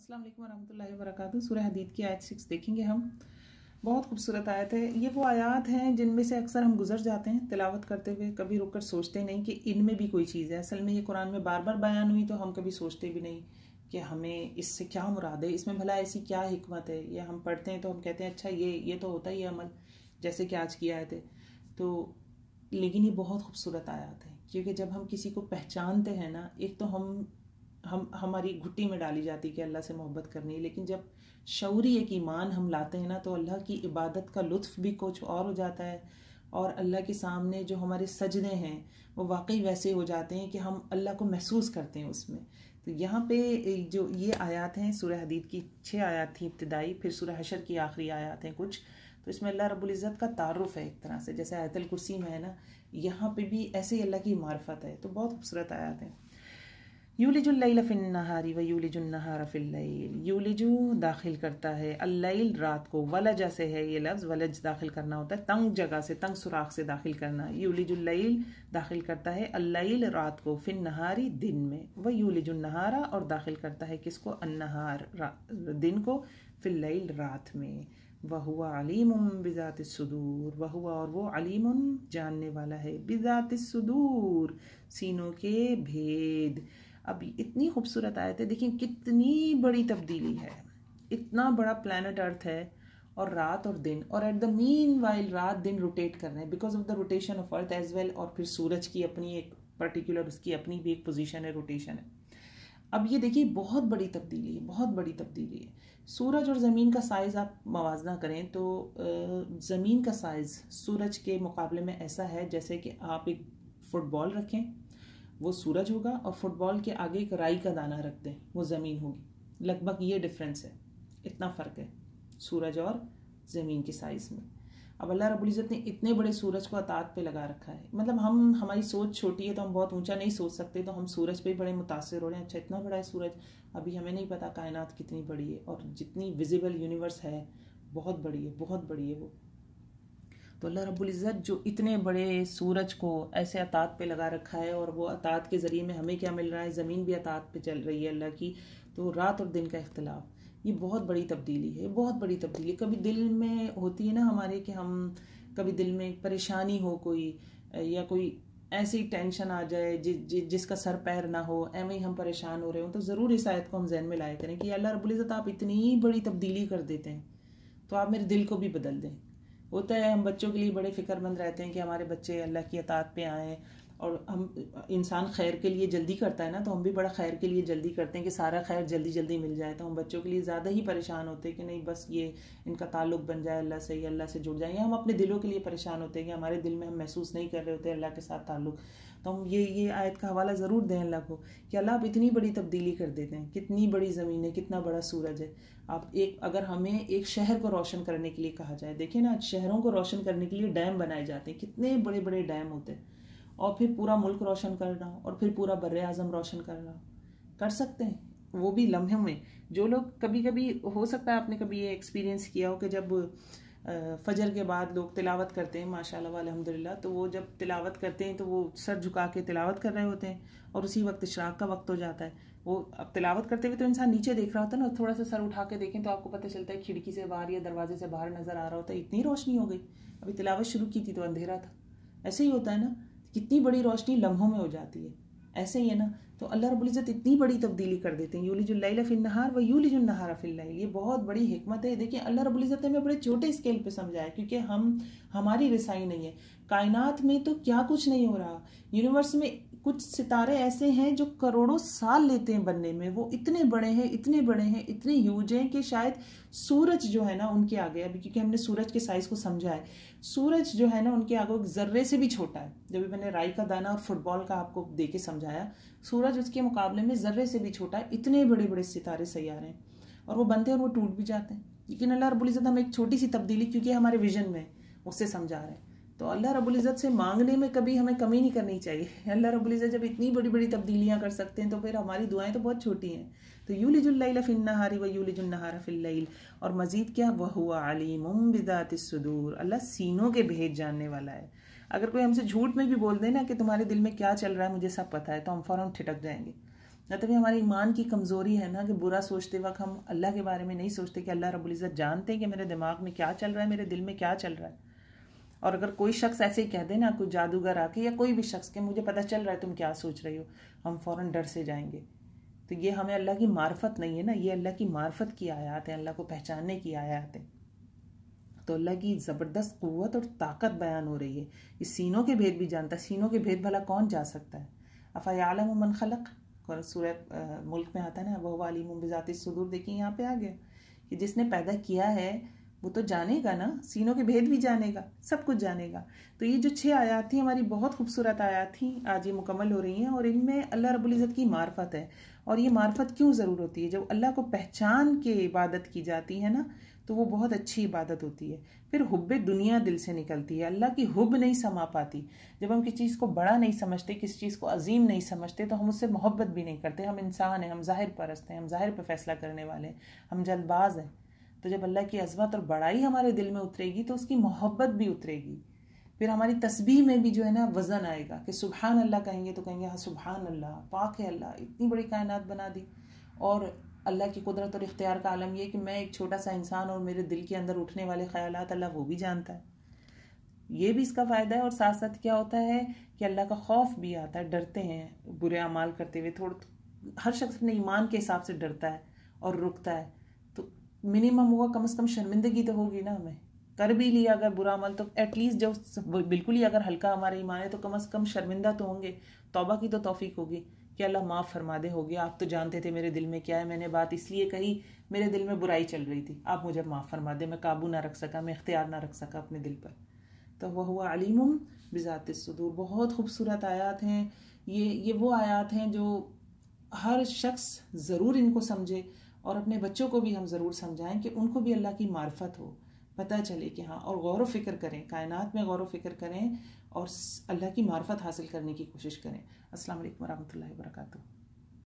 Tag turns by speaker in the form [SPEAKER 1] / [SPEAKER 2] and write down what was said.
[SPEAKER 1] अस्सलाम वालेकुम वरहमतुल्लाहि वबरकातुहू। सूरह हदीद की आयत 6 देखेंगे हम। बहुत खूबसूरत आयत है। ये वो आयत हैं जिनमें से अक्सर हम गुजर जाते हैं तिलावत करते हुए, कभी रुक कर सोचते नहीं कि इनमें भी कोई चीज़ है। असल में ये कुरान में बार बार बयान हुई तो हम कभी सोचते भी नहीं कि हमें इससे क्या मुराद है, इसमें भला ऐसी क्या हिकमत है। या हम पढ़ते हैं तो हम कहते हैं अच्छा ये तो होता ही है अमल, जैसे कि आज की आयत है। तो लेकिन ये बहुत खूबसूरत आयत है क्योंकि जब हम किसी को पहचानते हैं ना, एक तो हम हमारी घुट्टी में डाली जाती है कि अल्लाह से मोहब्बत करनी है, लेकिन जब शऊरी एक ईमान हम लाते हैं ना तो अल्लाह की इबादत का लुत्फ़ भी कुछ और हो जाता है। और अल्लाह के सामने जो हमारे सजदे हैं वो वाकई वैसे हो जाते हैं कि हम अल्लाह को महसूस करते हैं उसमें। तो यहाँ पे जो ये आयत हैं, सूरह हदीद की 6 आयत थी इब्तिदाई, फिर सूरह हशर की आखिरी आयत हैं कुछ। तो इसमें अल्लाह रब्बुल इज़्ज़त का तारुफ है एक तरह से, जैसे आयतुल कुर्सी में है ना, यहाँ पे भी ऐसे ही अल्लाह की मार्फत है। तो बहुत खूबसूरत आयत है। यूलिजुल लैल फिन नहारी व यूलिजुन नहार फिल लैल। यूलिजु दाखिल करता है, अल्लैल रात को, वलज से है ये लफ्ज़, वलज दाखिल करना होता है तंग जगह से, तंग सुराख से दाखिल करना। यूलिजुल लैल दाखिल करता है, अल्लैल रात को, फिन नहारी दिन में, व यूलिजुन नहारा और दाखिल करता है किसको, अन्नहार दिन को, फिल लैल रात में। वहुआ अलीमुम बिज़ातिस सुदूर, वहुआ और वो अलीमुन जानने वाला है, बिज़ातिस सुदूर सीनों के भेद। अब इतनी खूबसूरत आयत है, देखिए कितनी बड़ी तब्दीली है। इतना बड़ा प्लैनेट अर्थ है और रात और दिन, और एट द मीन वाइल रात दिन रोटेट कर रहे हैं because of the rotation of earth as well. और फिर सूरज की अपनी एक पर्टिकुलर, उसकी अपनी भी एक पोजीशन है, रोटेशन है। अब ये देखिए बहुत बड़ी तब्दीली है, बहुत बड़ी तब्दीली है। सूरज और ज़मीन का साइज़ आप मवाजना करें तो ज़मीन का साइज़ सूरज के मुकाबले में ऐसा है जैसे कि आप एक फुटबॉल रखें, वो सूरज होगा, और फुटबॉल के आगे एक राई का दाना रख दें, वो ज़मीन होगी। लगभग ये डिफरेंस है, इतना फ़र्क है सूरज और ज़मीन के साइज़ में। अब अल्लाह रब्बुल इज़्ज़त ने इतने बड़े सूरज को अतात पे लगा रखा है। मतलब हमारी सोच छोटी है तो हम बहुत ऊंचा नहीं सोच सकते, तो हम सूरज पे बड़े मुतासिर हो रहे हैं। अच्छा इतना बड़ा है सूरज, अभी हमें नहीं पता कायनात कितनी बड़ी है, और जितनी विजिबल यूनिवर्स है बहुत बड़ी है, बहुत बड़ी है वो। तो अल्लाह रब्बुल इज़्ज़त जो इतने बड़े सूरज को ऐसे अतात पे लगा रखा है, और वो अतात के ज़रिए में हमें क्या मिल रहा है, ज़मीन भी अतात पे चल रही है अल्लाह की। तो रात और दिन का इख्तिलाफ, ये बहुत बड़ी तब्दीली है, बहुत बड़ी तब्दीली। कभी दिल में होती है ना हमारे कि हम कभी दिल में परेशानी हो कोई, या कोई ऐसी टेंशन आ जाए जिसका सर पैर ना हो, एवं ही हम परेशान हो रहे हो, तो ज़रूर इस आयत को हम जहन में लाया करें कि अल्लाह रब्बुल इज़्ज़त आप इतनी बड़ी तब्दीली कर देते हैं तो आप मेरे दिल को भी बदल दें। होता है हम बच्चों के लिए बड़े फ़िक्रमंद रहते हैं कि हमारे बच्चे अल्लाह की अतात पे आएँ, और हम इंसान खैर के लिए जल्दी करता है ना, तो हम भी बड़ा खैर के लिए जल्दी करते हैं कि सारा खैर जल्दी जल्दी मिल जाए। तो हम बच्चों के लिए ज़्यादा ही परेशान होते हैं कि नहीं बस ये इनका ताल्लुक़ बन जाए अल्लाह से, या अल्लाह से जुड़ जाए। या हम अपने दिलों के लिए परेशान होते हैं कि हमारे दिल में हम महसूस नहीं कर रहे होते अल्लाह के साथ ताल्लुक़। तो हम ये आयत का हवाला ज़रूर दें अल्लाह को कि अल्लाह आप इतनी बड़ी तब्दीली कर देते हैं, कितनी बड़ी ज़मीन है, कितना बड़ा सूरज है। आप अगर हमें एक शहर को रोशन करने के लिए कहा जाए, देखिए ना शहरों को रोशन करने के लिए डैम बनाए जाते हैं, कितने बड़े बड़े डैम होते हैं, और फिर पूरा मुल्क रोशन करना, और फिर पूरा बर्रे आज़म रोशन करना, कर सकते हैं वो भी लम्हे में। जो लोग कभी कभी, हो सकता है आपने कभी ये एक्सपीरियंस किया हो कि जब फजर के बाद लोग तिलावत करते हैं माशाल्लाह अल्हम्दुलिल्लाह, तो वो जब तिलावत करते हैं तो वो सर झुका के तिलावत कर रहे होते हैं, और उसी वक्त इशराक का वक्त हो जाता है। वो अब तिलावत करते हुए तो इंसान नीचे देख रहा होता है ना, थोड़ा सा सर उठा के देखें तो आपको पता चलता है खिड़की से बाहर या दरवाजे से बाहर नज़र आ रहा होता है, इतनी रोशनी हो गई। अभी तिलावत शुरू की थी तो अंधेरा था। ऐसे ही होता है ना, कितनी बड़ी रोशनी लम्हों में हो जाती है। ऐसे ही है ना, तो अल्लाह रब्बुल इज़्ज़त इतनी बड़ी तब्दीली कर देते हैं। यूलिजुल लैल फिन नहार व यूलिजुन नहार फिल लैल, ये बहुत बड़ी हिकमत है। देखिए अल्लाह रब्बुल इज़्ज़त ने हमें बड़े छोटे स्केल पे समझाया, क्योंकि हमारी रिसाई नहीं है। कायनात में तो क्या कुछ नहीं हो रहा, यूनिवर्स में कुछ सितारे ऐसे हैं जो करोड़ों साल लेते हैं बनने में, वो इतने बड़े हैं, इतने बड़े हैं, इतने ह्यूज हैं कि शायद सूरज जो है ना उनके आगे, अभी क्योंकि हमने सूरज के साइज को समझा है, सूरज जो है ना उनके आगे एक जर्रे से भी छोटा है। जब मैंने राई का दाना और फुटबॉल का आपको दे के समझाया, सूरज उसके मुकाबले में जर्रे से भी छोटा है। इतने बड़े बड़े सितारे सैयारे हैं, और वो बनते हैं और वो टूट भी जाते हैं। लेकिन अल्लाह रब्बुल इज़्ज़त हमें एक छोटी सी तब्दीली, क्योंकि हमारे विजन में उससे समझा रहे हैं, तो अल्लाह रब्बुल इज़्ज़त से मांगने में कभी हमें कमी नहीं करनी चाहिए। अल्लाह रब्बुल इज़्ज़त जब इतनी बड़ी बड़ी तब्दीलियां कर सकते हैं तो फिर हमारी दुआएं तो बहुत छोटी हैं। तो यूलिजुल लैल फिन नहारी व यूलिजुन नहार फिल लैल, और मजीद क्या, वह हुआ अलीमुम बिज़ातिस सुदूर, अल्लाह सीनों के भेद जानने वाला है। अगर कोई हमसे झूठ में भी बोल दे ना कि तुम्हारे दिल में क्या चल रहा है मुझे सब पता है, तो हम फौरन ठिठक जाएंगे। मतलब ये हमारे ईमान की कमज़ोरी है ना कि बुरा सोचते वक्त हम अल्लाह के बारे में नहीं सोचते कि अल्लाह रब्बुल इज़्ज़त जानते हैं कि मेरे दिमाग में क्या चल रहा है, मेरे दिल में क्या चल रहा है। और अगर कोई शख्स ऐसे ही कह दे ना, कोई जादूगर आके या कोई भी शख्स के मुझे पता चल रहा है तुम क्या सोच रही हो, हम फ़ौरन डर से जाएंगे। तो ये हमें अल्लाह की मार्फत नहीं है ना, ये अल्लाह की मार्फत की आयत है, अल्लाह को पहचानने की आयत है। तो अल्लाह की ज़बरदस्त क़ुव्वत और ताकत बयान हो रही है। इस सीनों के भेद भी जानता है, सीनों के भेद भला कौन जा सकता है। अफ़ा यअलमु मन खलक़, सूरह मुल्क में आता है ना, वहुव अलीमुम बिज़ातिस सुदूर। देखिए यहाँ पे आ गया कि जिसने पैदा किया है वो तो जानेगा ना, सीनों के भेद भी जानेगा, सब कुछ जानेगा। तो ये जो 6 आयत थी हमारी बहुत खूबसूरत आयत थी, आज ये मुकम्मल हो रही हैं और इनमें अल्लाह रब्बुल इज़्ज़त की मार्फत है। और ये मार्फत क्यों ज़रूर होती है? जब अल्लाह को पहचान के इबादत की जाती है ना, तो वो बहुत अच्छी इबादत होती है। फिर हुब्बे दुनिया दिल से निकलती है, अल्लाह की हुब नहीं समा पाती। जब हम किसी चीज़ को बड़ा नहीं समझते, किसी चीज़ को अजीम नहीं समझते, तो हम उससे मोहब्बत भी नहीं करते। हम इंसान हैं, हम ज़ाहिर परस्त हैं, हम ज़ाहिर पर फैसला करने वाले हैं, हम जल्दबाज हैं। तो जब अल्लाह की अज़मत और बड़ाई हमारे दिल में उतरेगी तो उसकी मोहब्बत भी उतरेगी। फिर हमारी तस्बीह में भी जो है ना वज़न आएगा कि सुबहान अल्लाह कहेंगे तो कहेंगे हाँ सुबहान अल्लाह, पाक है अल्लाह, इतनी बड़ी कायनात बना दी। और अल्लाह की कुदरत और इख्तियार का आलम ये कि मैं एक छोटा सा इंसान और मेरे दिल के अंदर उठने वाले ख़यालात अल्लाह वो भी जानता है। ये भी इसका फ़ायदा है। और साथ साथ क्या होता है कि अल्लाह का खौफ भी आता है, डरते हैं बुरे अमाल करते हुए। हर शख्स अपने ईमान के हिसाब से डरता है और रुकता है। तो मिनिमम होगा, कम से कम शर्मिंदगी तो होगी ना, हमें कर भी लिया अगर बुरा अमल तो एटलीस्ट जो बिल्कुल ही अगर हल्का हमारे ईमान है तो कम से कम शर्मिंदा तो होंगे। तौबा की तो तौफीक होगी कि अल्लाह माफ़ फरमा दे, हो गया, आप तो जानते थे मेरे दिल में क्या है, मैंने बात इसलिए कही, मेरे दिल में बुराई चल रही थी, आप मुझे माफ़ फरमा दे, मैं काबू ना रख सका, मैं इख्तियार ना रख सका अपने दिल पर। तो वह हुआ अलीमुम बिज़ातिस सुदूर। बहुत खूबसूरत आयात हैं ये वो आयात हैं जो हर शख्स ज़रूर इनको समझे और अपने बच्चों को भी हम ज़रूर समझाएं कि उनको भी अल्लाह की मार्फत हो, पता चले कि हाँ, और गौर व फिक्र करें, कायनात में गौर व फिक्र करें और अल्लाह की मार्फत हासिल करने की कोशिश करें। अस्सलाम वालेकुम वरहमतुल्लाहि वबरकातुहू।